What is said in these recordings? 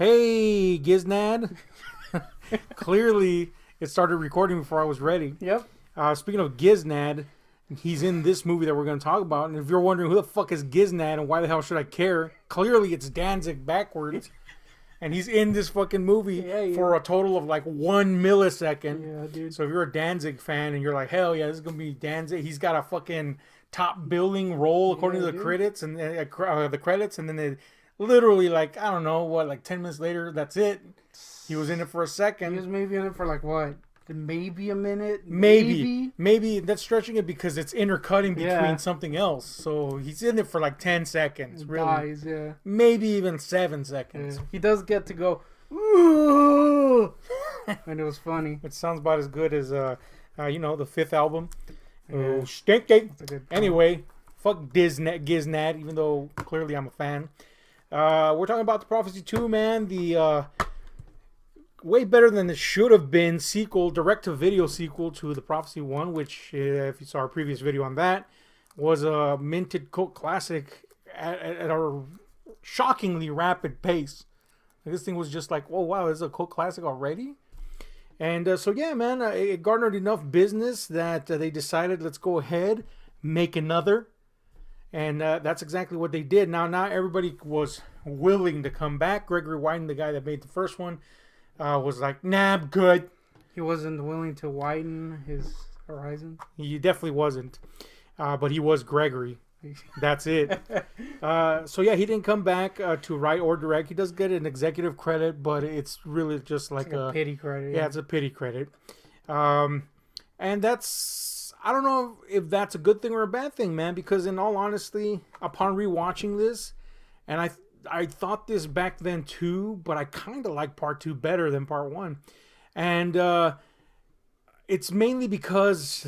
Hey, Giznad. Clearly, it started recording before I was ready. Yep. Speaking of Giznad, he's in this movie that we're going to talk about. And if you're wondering who the fuck is Giznad and why the hell should I care, clearly it's Danzig backwards. And he's in this fucking movie for a total of like 1 millisecond. Yeah, dude. So if you're a Danzig fan and you're like, hell yeah, this is going to be Danzig. He's got a fucking top billing role according to the credits and then they literally, like, I don't know, what, like 10 minutes later, that's it. He was in it for a second. He was maybe in it for like what? Maybe a minute? Maybe that's stretching it because it's intercutting between something else. So he's in it for like 10 seconds, really. Dies, yeah. Maybe even 7 seconds. Yeah. He does get to go, ooh, and it was funny. It sounds about as good as, the fifth album. Oh, stinky. Anyway, fuck Giznad, even though clearly I'm a fan. We're talking about The Prophecy 2, man. The way better than it should have been sequel, direct-to-video sequel to The Prophecy 1, which, if you saw our previous video on that, was a minted cult classic at a shockingly rapid pace. Like, this thing was just like, oh, wow, this is a cult classic already? And so, yeah, man, it garnered enough business that they decided, let's go ahead, make another. And that's exactly what they did. Now, not everybody was willing to come back. Gregory Widen, the guy that made the first one, was like, nah, I'm good. He wasn't willing to widen his horizon. He definitely wasn't. But he was Gregory. That's it. So, yeah, he didn't come back to write or direct. He does get an executive credit, but it's really just like a pity credit. Yeah, it's a pity credit. And that's... I don't know if that's a good thing or a bad thing, man, because in all honesty, upon rewatching this, and I thought this back then too, but I kind of like part 2 better than part 1. And it's mainly because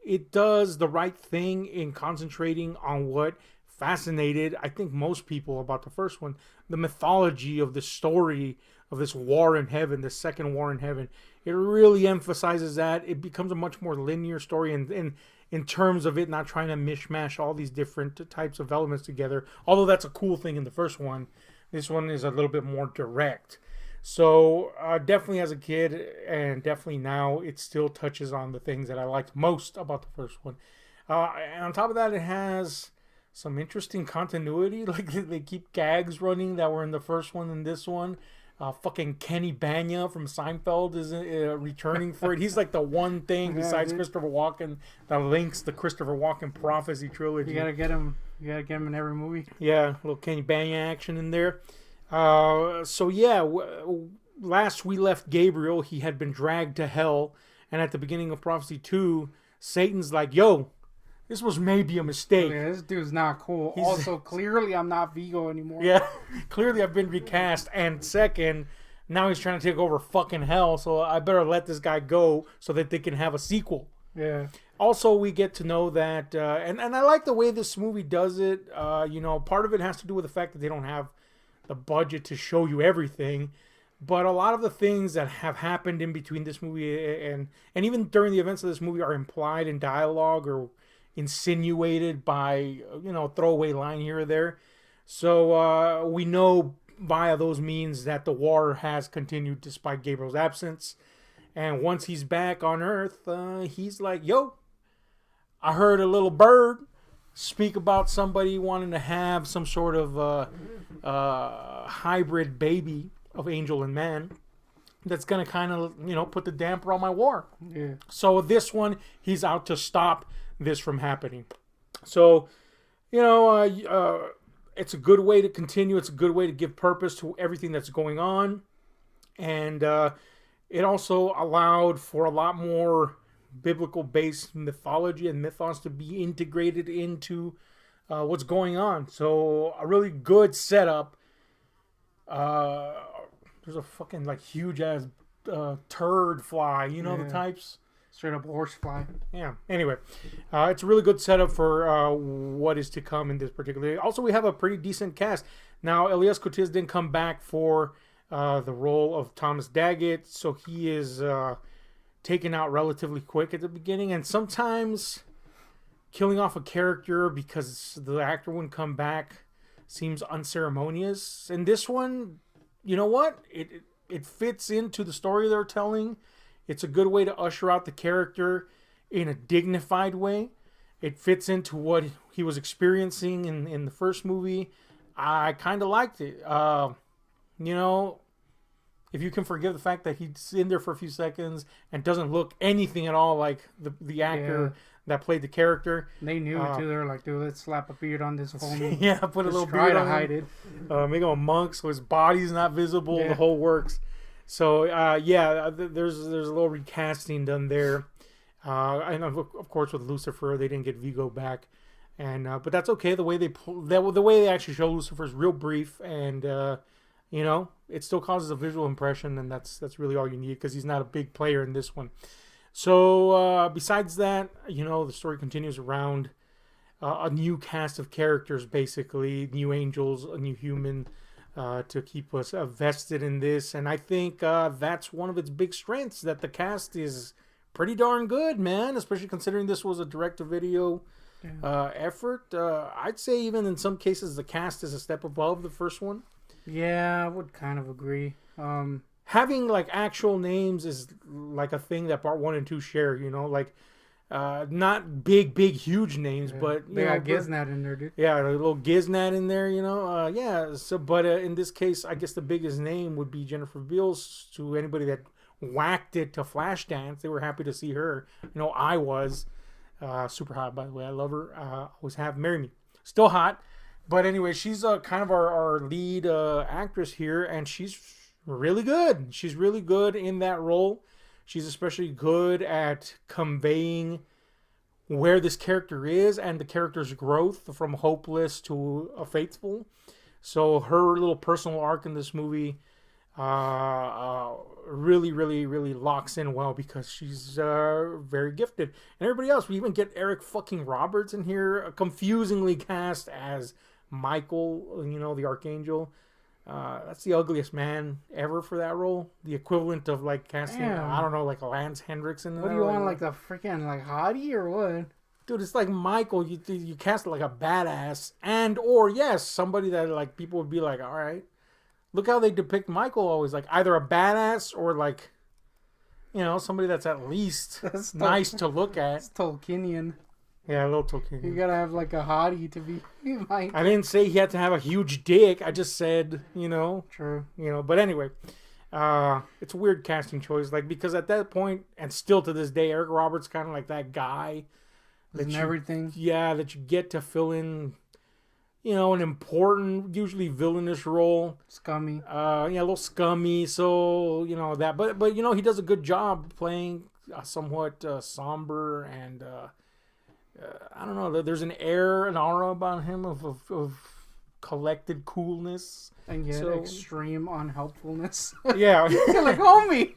it does the right thing in concentrating on what fascinated, I think, most people about the first one, the mythology of the story of this war in heaven, the second war in heaven. It really emphasizes that. It becomes a much more linear story in terms of it not trying to mishmash all these different types of elements together. Although that's a cool thing in the first one. This one is a little bit more direct. So definitely as a kid and definitely now, it still touches on the things that I liked most about the first one. And on top of that, it has some interesting continuity. Like they keep gags running that were in the first one and this one. Fucking Kenny Bania from Seinfeld is returning for it. He's like the one thing besides Christopher Walken that links the Christopher Walken Prophecy trilogy. You gotta get him. You gotta get him in every movie. Yeah, a little Kenny Bania action in there. So yeah, last we left Gabriel, he had been dragged to hell, and at the beginning of Prophecy 2, Satan's like, "Yo, this was maybe a mistake. Yeah, this dude's not cool. Also, clearly I'm not Vigo anymore. Yeah, clearly I've been recast. And second, now he's trying to take over fucking hell, so I better let this guy go so that they can have a sequel." Yeah. Also, we get to know that, and I like the way this movie does it. Part of it has to do with the fact that they don't have the budget to show you everything. But a lot of the things that have happened in between this movie and even during the events of this movie are implied in dialogue or insinuated by, throwaway line here or there. So we know via those means that the war has continued despite Gabriel's absence. And once he's back on Earth, he's like, yo, I heard a little bird speak about somebody wanting to have some sort of hybrid baby of angel and man that's going to kind of, put the damper on my war. Yeah. So this one, he's out to stop this from happening. So, it's a good way to continue. It's a good way to give purpose to everything that's going on. And it also allowed for a lot more biblical-based mythology and mythos to be integrated into what's going on. So a really good setup. There's a fucking huge-ass turd fly. The types? Straight up horsefly. Yeah. Anyway, it's a really good setup for what is to come in this particular. Also, we have a pretty decent cast. Now, Elias Koteas didn't come back for the role of Thomas Daggett, so he is taken out relatively quick at the beginning. And sometimes killing off a character because the actor wouldn't come back seems unceremonious. In this one, you know what? It fits into the story they're telling. It's a good way to usher out the character in a dignified way. It fits into what he was experiencing in the first movie. I kind of liked it. You know, if you can forgive the fact that he's in there for a few seconds and doesn't look anything at all like the actor that played the character. They knew it too. They were like, dude, let's slap a beard on this homie. Yeah, put a little try beard to on hide him. it. Make him a monk so his body's not visible. Yeah. The whole works. So there's a little recasting done there. And of course with Lucifer, they didn't get Vigo back, and but that's okay. The way the way they actually show Lucifer is real brief, and you know, it still causes a visual impression, and that's really all you need because he's not a big player in this one. So besides that, you know, the story continues around a new cast of characters, basically new angels, a new human, to keep us vested in this, and I think that's one of its big strengths, that the cast is pretty darn good, man, especially considering this was a direct-to-video effort. I'd say even in some cases the cast is a step above the first one. Yeah, I would kind of agree. Having like actual names is like a thing that part 1 and 2 share, you know, like not big huge names, but they got Giznat in there, dude. Yeah, a little Giznat in there, you know. So but in this case, I guess the biggest name would be Jennifer Beals. To anybody that whacked it to Flashdance, they were happy to see her. You know, I was super hot, by the way. I love her. Always have. Marry me. Still hot. But anyway, she's kind of our lead actress here, and she's really good. She's really good in that role. She's especially good at conveying where this character is and the character's growth from hopeless to a faithful. So her little personal arc in this movie really locks in well because she's very gifted. And everybody else, we even get Eric fucking Roberts in here, confusingly cast as Michael, you know, the Archangel. That's the ugliest man ever for that role. The equivalent of like casting, I don't know, like a Lance Hendrickson. What do you want, like the freaking like hottie or what? Dude, it's like Michael. You cast it like a badass, and or yes, somebody that like people would be like, all right. Look how they depict Michael always, like either a badass or like, you know, somebody that's at least nice to look at. It's Tolkienian. Yeah, a little Tolkien. You gotta have like a hottie to be Mike. I didn't say he had to have a huge dick. I just said, you know. True. You know, but anyway, it's a weird casting choice. Like, because at that point, and still to this day, Eric Roberts kind of like that guy. Everything. Yeah, that you get to fill in, you know, an important, usually villainous role. Scummy. Yeah, a little scummy. So, you know, that. But you know, he does a good job playing somewhat somber and... I don't know. There's an air, an aura about him of collected coolness, and yet extreme unhelpfulness. Yeah, like homie.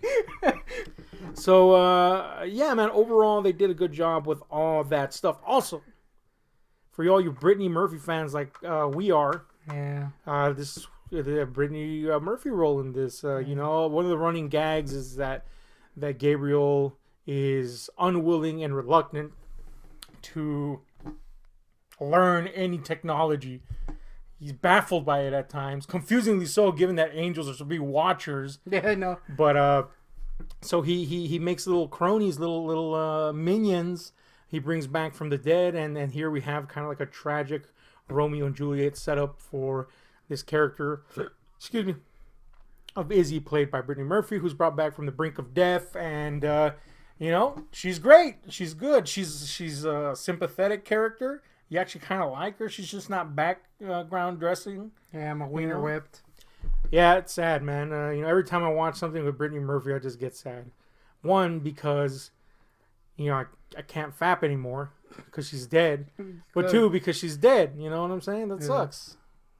So yeah, man. Overall, they did a good job with all that stuff. Also, for all you Brittany Murphy fans, like we are, this the Brittany Murphy role in this. You know, one of the running gags is that Gabriel is unwilling and reluctant to learn any technology. He's baffled by it at times, confusingly so, given that angels are supposed to be watchers. Yeah, I know. But so he makes little cronies, little minions. He brings back from the dead, and here we have kind of like a tragic Romeo and Juliet setup for this character. Excuse me. Of Izzy, played by Brittany Murphy, who's brought back from the brink of death, and you know, she's great. She's good. She's a sympathetic character. You actually kind of like her. She's just not background dressing. Yeah, I'm a wiener whipped. Yeah, it's sad, man. You know, every time I watch something with Brittany Murphy, I just get sad. One, because, you know, I can't fap anymore because she's dead. But two, because she's dead. You know what I'm saying? That sucks.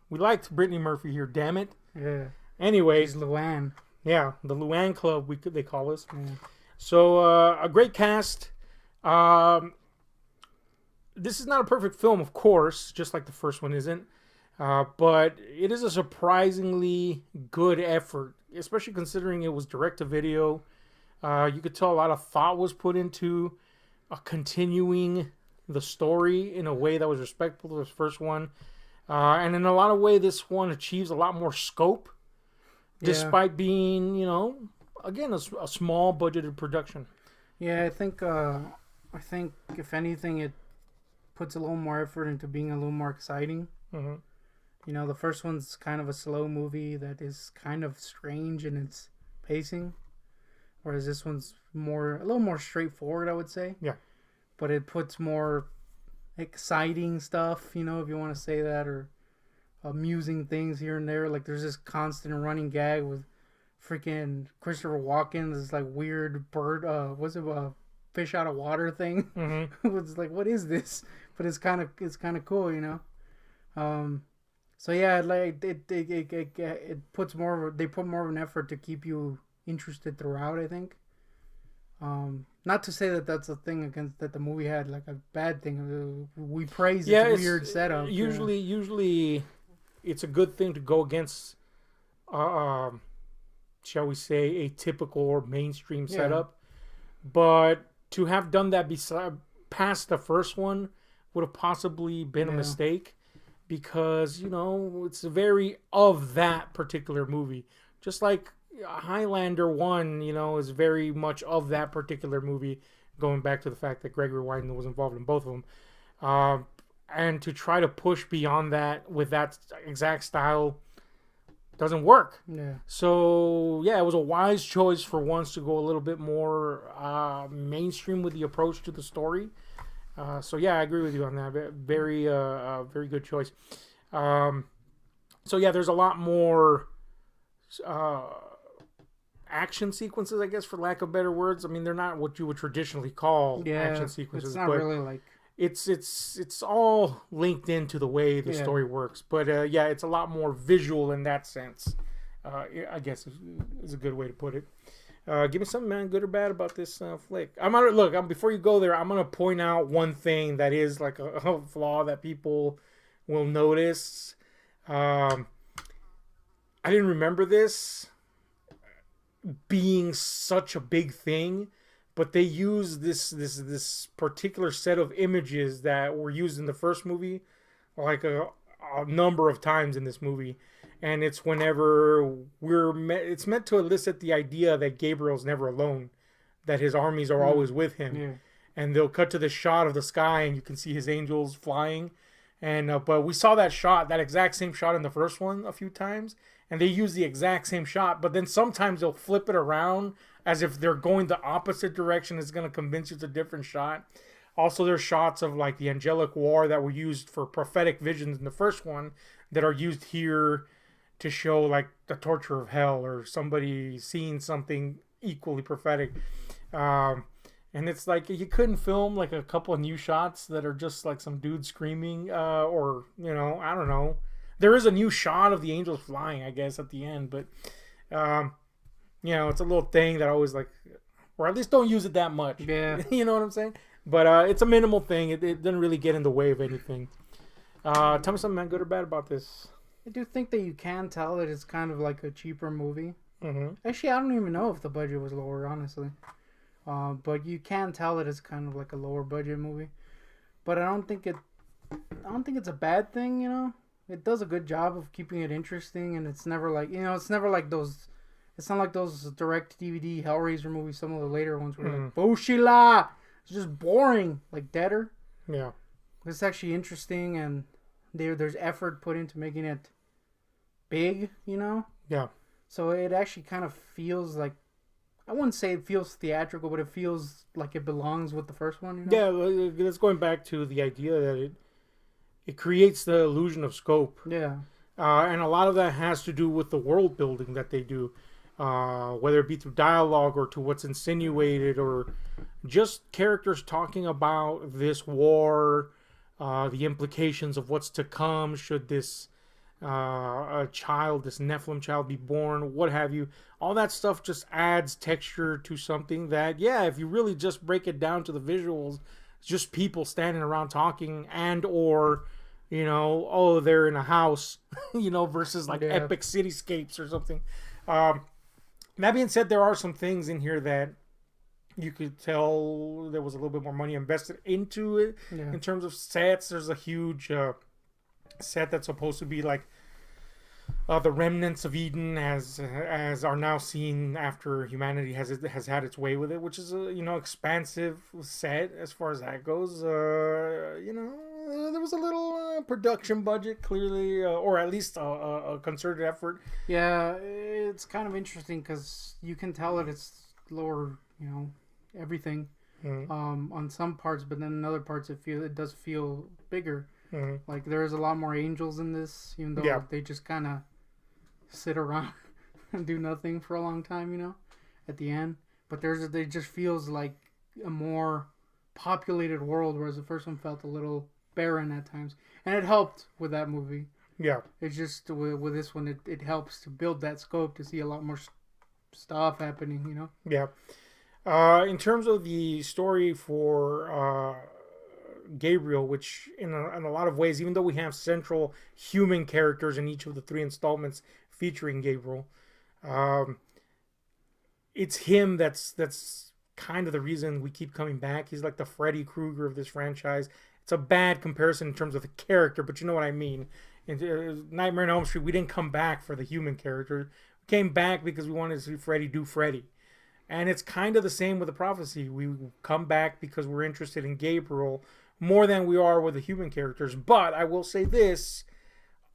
We liked Brittany Murphy here, damn it. Yeah. Anyway. She's Luann. Yeah, the Luann Club, they call us. Yeah. So, a great cast. This is not a perfect film, of course, just like the first one isn't. But it is a surprisingly good effort, especially considering it was direct-to-video. You could tell a lot of thought was put into continuing the story in a way that was respectful to the first one. And in a lot of ways, this one achieves a lot more scope despite being, again, a small budgeted production. Yeah, I think if anything, it puts a little more effort into being a little more exciting. Mm-hmm. The first one's kind of a slow movie that is kind of strange in its pacing, whereas this one's a little more straightforward, I would say. Yeah. But it puts more exciting stuff, if you want to say that, or amusing things here and there. Like there's this constant running gag with freaking Christopher Walken, this like weird bird, what's it, fish out of water thing. Mm-hmm. It's like, what is this? But it's kind of cool. So yeah, like it puts they put more of an effort to keep you interested throughout, I think. Not to say that that's a thing against that the movie had like a bad thing. We praise its weird setup. Usually, it's a good thing to go against, shall we say, a typical or mainstream setup. But to have done that past the first one would have possibly been a mistake, because it's very of that particular movie, just like Highlander 1, is very much of that particular movie, going back to the fact that Gregory Winding was involved in both of them. And to try to push beyond that with that exact style doesn't work. Yeah. So, yeah, it was a wise choice for once to go a little bit more mainstream with the approach to the story. So, yeah, I agree with you on that. Very, very good choice. So, yeah, there's a lot more action sequences, I guess, for lack of better words. I mean, they're not what you would traditionally call action sequences. It's not really like... It's all linked into the way the story works. But, yeah, it's a lot more visual in that sense, I guess is a good way to put it. Give me something, man, good or bad about this flick. Before you go there, I'm going to point out one thing that is like a flaw that people will notice. I didn't remember this being such a big thing, but they use this particular set of images that were used in the first movie like a number of times in this movie. And it's whenever it's meant to elicit the idea that Gabriel's never alone, that his armies are always with him. Yeah. And they'll cut to the shot of the sky and you can see his angels flying. And but we saw that exact same shot in the first one a few times, and they use the exact same shot, but then sometimes they'll flip it around as if they're going the opposite direction. It's going to convince you it's a different shot. Also, there's shots of like the angelic war that were used for prophetic visions in the first one that are used here to show like the torture of hell or somebody seeing something equally prophetic. And it's like you couldn't film like a couple of new shots that are just like some dude screaming or, I don't know. There is a new shot of the angels flying, I guess, at the end. But, it's a little thing that I always like, or at least don't use it that much. Yeah. You know what I'm saying? But it's a minimal thing. It didn't really get in the way of anything. Tell me something, man, good or bad about this. I do think that you can tell that it's kind of like a cheaper movie. Mm-hmm. Actually, I don't even know if the budget was lower, honestly. But you can tell that it's kind of like a lower budget movie. But I don't think it's a bad thing, It does a good job of keeping it interesting, and it's never like, it's not like those direct DVD Hellraiser movies, some of the later ones were like, Boshila! It's just boring, like Deader. Yeah. It's actually interesting, and there's effort put into making it big, Yeah. So it actually kind of feels like, I wouldn't say it feels theatrical, but it feels like it belongs with the first one. Yeah, it's going back to the idea that it creates the illusion of scope. Yeah. And a lot of that has to do with the world building that they do, whether it be through dialogue or to what's insinuated or just characters talking about this war, the implications of what's to come should this this Nephilim child be born, what have you. All that stuff just adds texture to something that, if you really just break it down to the visuals, it's just people standing around talking and or, they're in a house, versus like epic cityscapes or something. That being said, there are some things in here that you could tell there was a little bit more money invested into it. Yeah. In terms of sets, there's a huge set that's supposed to be like the remnants of Eden as are now seen after humanity has had its way with it, which is a expansive set as far as that goes. There was a little production budget, clearly, or at least a concerted effort. Yeah, it's kind of interesting because you can tell that it's lower, everything Mm-hmm. on some parts, but then in other parts it does feel bigger. Mm-hmm. Like there's a lot more angels in this, even though Yeah. they just kind of sit around and do nothing for a long time, at the end. But it just feels like a more populated world, whereas the first one felt a little barren at times, and it helped with that movie. Yeah. It's just with this one, it helps to build that scope to see a lot more stuff happening. Yeah. In terms of the story for Gabriel, which in a lot of ways, even though we have central human characters in each of the 3 installments featuring Gabriel, it's him that's kind of the reason we keep coming back. He's like the Freddy Krueger of this franchise. It's a bad comparison in terms of the character, but you know what I mean. In Nightmare on Elm Street, we didn't come back for the human character. We came back because we wanted to see Freddy do Freddy. And it's kind of the same with the Prophecy. We come back because we're interested in Gabriel more than we are with the human characters. But I will say this,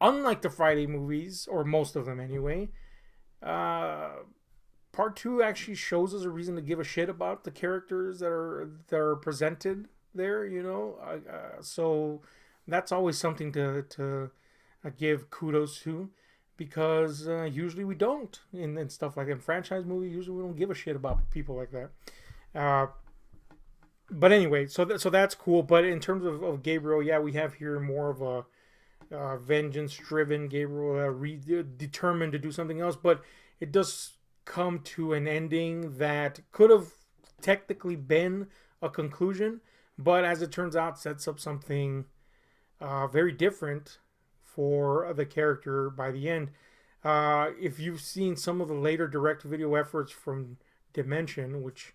unlike the Friday movies, or most of them anyway, Part 2 actually shows us a reason to give a shit about the characters that are presented there, so that's always something to give kudos to, because usually we don't in stuff like that. In franchise movies, usually we don't give a shit about people like that. But anyway, so that's cool. But in terms of Gabriel, yeah, we have here more of a vengeance-driven Gabriel, determined to do something else. But it does come to an ending that could have technically been a conclusion, but as it turns out, sets up something very different for the character by the end. If you've seen some of the later direct-to-video efforts from Dimension, which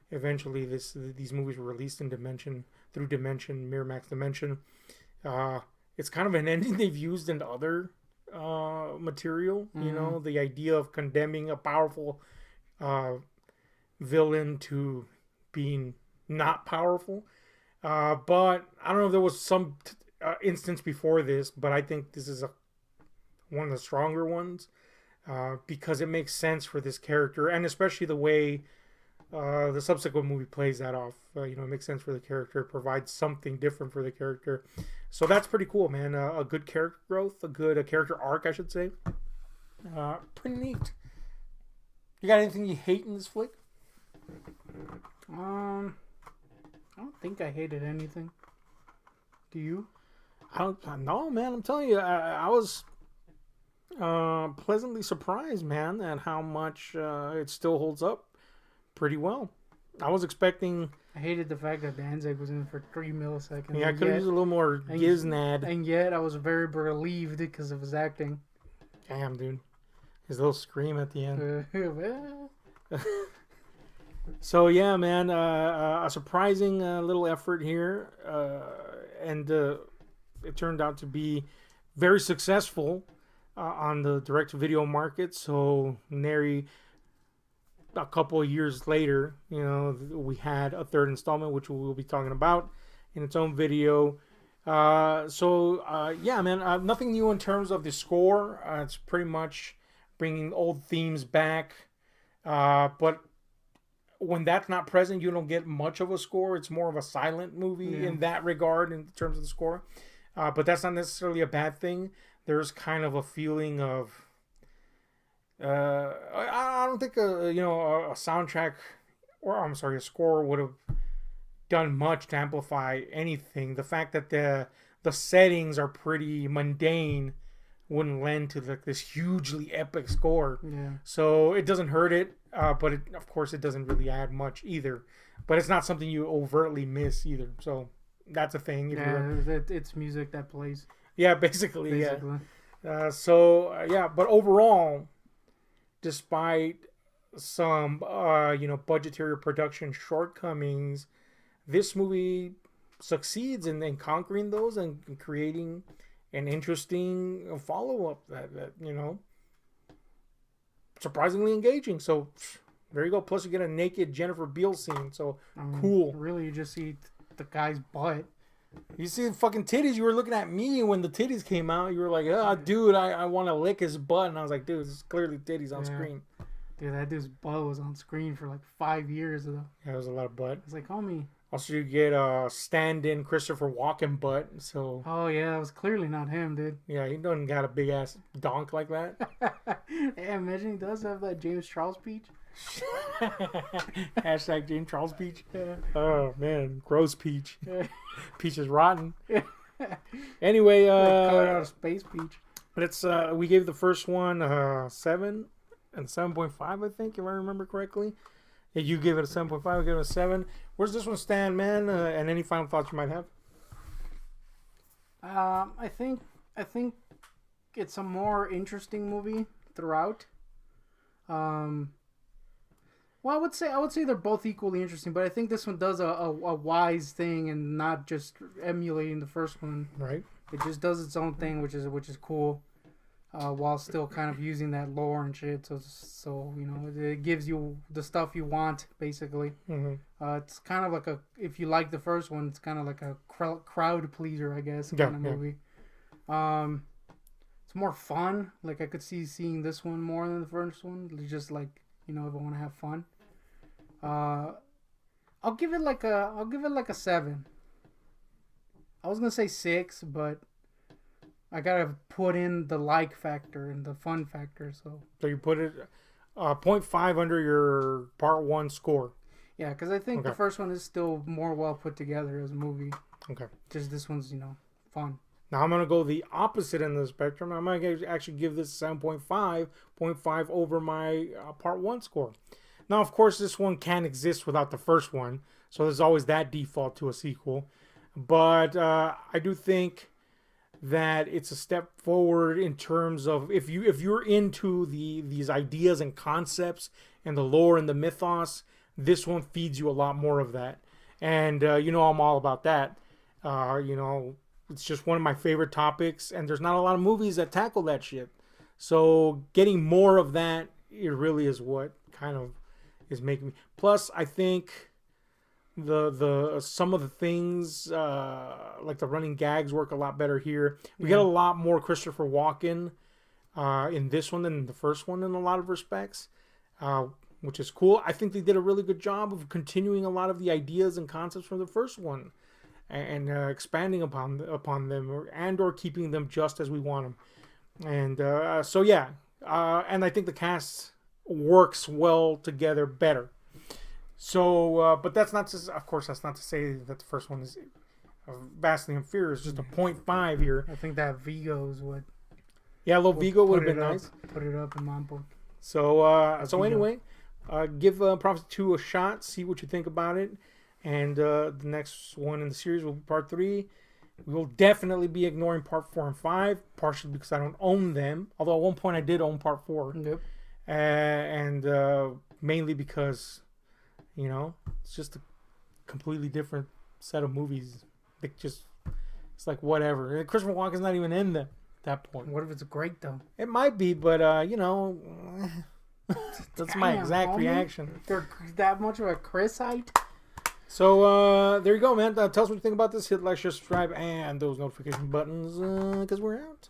eventually these movies were released in Dimension, through Dimension, Miramax Dimension, it's kind of an ending they've used in other material. Mm-hmm. The idea of condemning a powerful villain to being not powerful. But I don't know if there was some instance before this, but I think this is one of the stronger ones, because it makes sense for this character, and especially the way the subsequent movie plays that off. It makes sense for the character, provides something different for the character. So that's pretty cool, man. A good character growth, a good character arc, I should say. Pretty neat. You got anything you hate in this flick? I don't think I hated anything. Do you? I don't know, man. I'm telling you, I was pleasantly surprised, man, at how much it still holds up pretty well. I was expecting. I hated the fact that Danzig was in for 3 milliseconds. Yeah, I could have used a little more Giznad. And yet, I was very relieved because of his acting. Damn, dude. His little scream at the end. So, yeah, man. A surprising little effort here. And it turned out to be very successful on the direct-to-video market. So, nary a couple of years later, we had a 3rd installment, which we will be talking about in its own video. Yeah, man, nothing new in terms of the score. It's pretty much bringing old themes back. But when that's not present, you don't get much of a score. It's more of a silent movie in that regard in terms of the score. But that's not necessarily a bad thing. There's kind of a feeling of... I don't think a soundtrack, or I'm sorry, a score would have done much to amplify anything. The fact that the settings are pretty mundane wouldn't lend to this hugely epic score. Yeah. So it doesn't hurt it, but of course it doesn't really add much either. But it's not something you overtly miss either. So that's a thing. It's music that plays. Yeah, basically. Yeah. But overall, despite some budgetary production shortcomings, this movie succeeds in conquering those and creating an interesting follow up that you know, surprisingly engaging. So there you go. Plus, you get a naked Jennifer Beal scene. So cool. Really, you just see the guy's butt. You see the fucking titties. You were looking at me when the titties came out. You were like, "Oh, dude, I want to lick his butt," and I was like, "Dude, this is clearly titties on screen." Dude, that dude's butt was on screen for like 5 years though. Yeah, there was a lot of butt. It's like, homie. Also, you get a stand-in Christopher Walken butt. So. Oh yeah, that was clearly not him, dude. Yeah, he doesn't got a big ass donk like that. Hey, imagine he does have that James Charles peach. Hashtag James Charles peach. Yeah. Oh man, gross peach. Peach is rotten. Anyway, color out of space peach. Let's we gave the first one 7 and 7.5, I think, if I remember correctly. Yeah, you gave it a 7.5, I gave it a 7. Where's this one stand, man? And any final thoughts you might have? I think it's a more interesting movie throughout. Well, I would say they're both equally interesting, but I think this one does a wise thing and not just emulating the first one. Right. It just does its own thing, which is cool, while still kind of using that lore and shit. So you know, it gives you the stuff you want, basically. Mm-hmm. It's kind of like if you like the first one, it's kind of like a crowd pleaser, I guess, kind of movie. It's more fun. Like I could see seeing this one more than the first one. It's just like, you know, if I want to have fun. I'll give it like a 7. I was gonna say 6, but I gotta put in the like factor and the fun factor. So you put it 0.5 under your part 1 score. Yeah, because I think the first one is still more well put together as a movie. Okay. Just this one's, you know, fun. Now I'm going to go the opposite end of the spectrum. I'm going to actually give this 7.5, 0.5 over my part 1 score. Now, of course, this one can't exist without the first one. So there's always that default to a sequel. But I do think that it's a step forward in terms of if you're into these ideas and concepts and the lore and the mythos, this one feeds you a lot more of that. And, you know, I'm all about that. You know, it's just one of my favorite topics, and there's not a lot of movies that tackle that shit. So getting more of that, it really is what kind of is making me. Plus, I think the some of the things like the running gags work a lot better here. We get a lot more Christopher Walken in this one than the first one in a lot of respects, which is cool. I think they did a really good job of continuing a lot of the ideas and concepts from the first one, and expanding upon them, or keeping them just as we want them. And so yeah, and I think the cast works well together better. So, but that's not to, of course, that's not to say that the first one is vastly inferior. It's just a 0.5 here. I think that Vigo is what. Yeah, a little Vigo would have been nice. Put it up in my book. So, anyway, give Prophecy 2 a shot. See what you think about it. And the next one in the series will be part 3. We will definitely be ignoring part 4 and 5, partially because I don't own them. Although at one point I did own part 4. Yep. And mainly because, you know, it's just a completely different set of movies. It's like whatever. And Christopher Walken's not even in them at that point. What if it's great though? It might be, but you know, that's my exact reaction. They're that much of a Chrisite. So there you go, man. Tell us what you think about this. Hit like, share, subscribe, and those notification buttons, because we're out.